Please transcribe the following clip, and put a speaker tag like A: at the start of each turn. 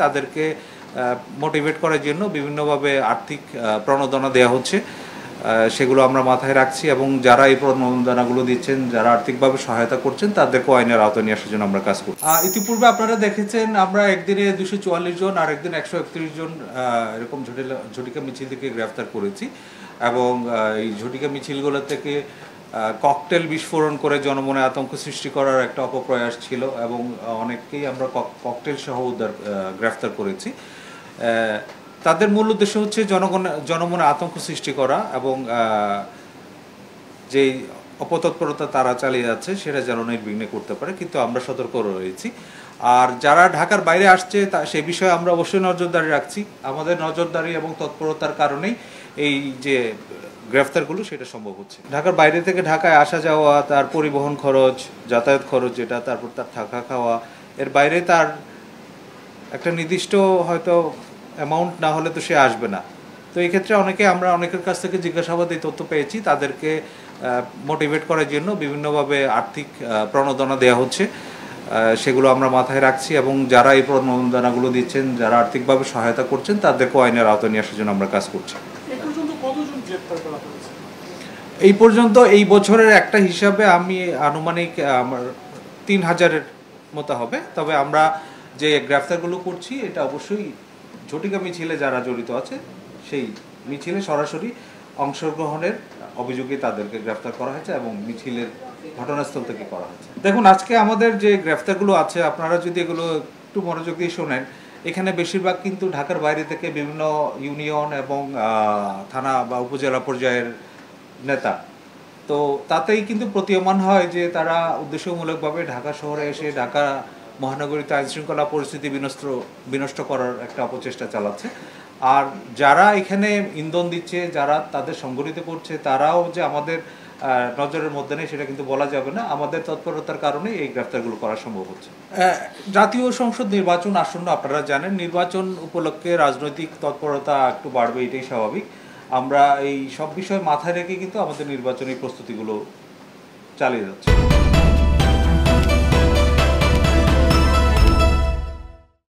A: তাদেরকে মোটিভেট করার জন্য বিভিন্নভাবে আর্থিক প্রণোদনা দেওয়া হচ্ছে, সেগুলো আমরা মাথায় রাখছি এবং যারা এই প্রণোদনাগুলো দিচ্ছেন, যারা আর্থিকভাবে সহায়তা করছেন, তাদেরকে আইনের আওতায় নিয়ে আসার জন্য আমরা কাজ করছি। ইতিপূর্বে আপনারা দেখেছেন আমরা একদিনে 244 জন আর একদিন 131 জন এরকম ঝটিকা মিছিল থেকে গ্রেফতার করেছি এবং এই ঝটিকা মিছিলগুলো থেকে ককটেল বিস্ফোরণ করে জনমনে আতঙ্ক সৃষ্টি করার একটা অপপ্রয়াস ছিল এবং অনেককেই আমরা ককটেল সহ গ্রেফতার করেছি। তাদের মূল উদ্দেশ্য হচ্ছে জনমনে আতঙ্ক সৃষ্টি করা এবং যেই অপতৎপরতা তারা চালিয়ে যাচ্ছে সেটা যেন নির্বিঘ্নে করতে পারে, কিন্তু আমরা সতর্ক রয়েছি। আর যারা ঢাকার বাইরে আসছে সে বিষয়ে আমরা অবশ্যই নজরদারি রাখছি। আমাদের নজরদারি এবং তৎপরতার কারণেই এই যে গ্রেফতারগুলো সেটা সম্ভব হচ্ছে। ঢাকার বাইরে থেকে ঢাকায় আসা যাওয়া, তার পরিবহন খরচ, যাতায়াত খরচ যেটা, তারপর তার থাকা খাওয়া, এর বাইরে তার একটা নির্দিষ্ট হয়তো অ্যামাউন্ট না হলে তো সে আসবে না। তো এই ক্ষেত্রে আমরা অনেকের কাছ থেকে জিজ্ঞাসাবাদ এই তথ্য পেয়েছি, তাদেরকে মোটিভেট করার জন্য বিভিন্নভাবে আর্থিক প্রণোদনা দেওয়া হচ্ছে, সেগুলো আমরা মাথায় রাখছি এবং যারা এই প্রণোদনাগুলো দিচ্ছেন, যারা আর্থিকভাবে সহায়তা করছেন, তাদেরকে আইনের আওতায় নিয়ে আসার জন্য আমরা কাজ করছি। এই পর্যন্ত এই বছরের একটা হিসাবে আমি আনুমানিক আমার 3000-এর মতো হবে। তবে আমরা যে গ্রেফতারগুলো করছি এটা অবশ্যই ঝটিকা মিছিলে যারা জড়িত আছে সেই মিছিলে সরাসরি অংশগ্রহণের অভিযোগে তাদেরকে গ্রেফতার করা হয়েছে এবং মিছিলের ঘটনাস্থল থেকে করা হয়েছে। দেখুন, আজকে আমাদের যে গ্রেফতারগুলো আছে আপনারা যদি এগুলো একটু মনোযোগ দিয়ে শোনেন, এখানে বেশিরভাগ কিন্তু ঢাকার বাইরে থেকে বিভিন্ন ইউনিয়ন এবং থানা বা উপজেলা পর্যায়ের নেতা। তো তাতেই কিন্তু প্রতীয়মান হয় যে তারা উদ্দেশ্যমূলকভাবে ঢাকা শহরে এসে ঢাকা মহানগরীতে আইনশৃঙ্খলা পরিস্থিতি বিনষ্ট করার একটা অপচেষ্টা চালাচ্ছে। আর যারা এখানে ইন্ধন দিচ্ছে, যারা তাদের সংগঠিত করছে, তারাও যে আমাদের নজরের মধ্যে নেই সেটা কিন্তু বলা যাবে না। আমাদের তৎপরতার কারণে এই গ্রেফতারগুলো করা সম্ভব হচ্ছে। জাতীয় সংসদ নির্বাচন আসন্ন, আপনারা জানেন, নির্বাচন উপলক্ষে রাজনৈতিক তৎপরতা একটু বাড়বে, এটাই স্বাভাবিক। আমরা এই সব বিষয় মাথায় রেখে কিন্তু আমাদের নির্বাচনী প্রস্তুতিগুলো চালিয়ে যাচ্ছি।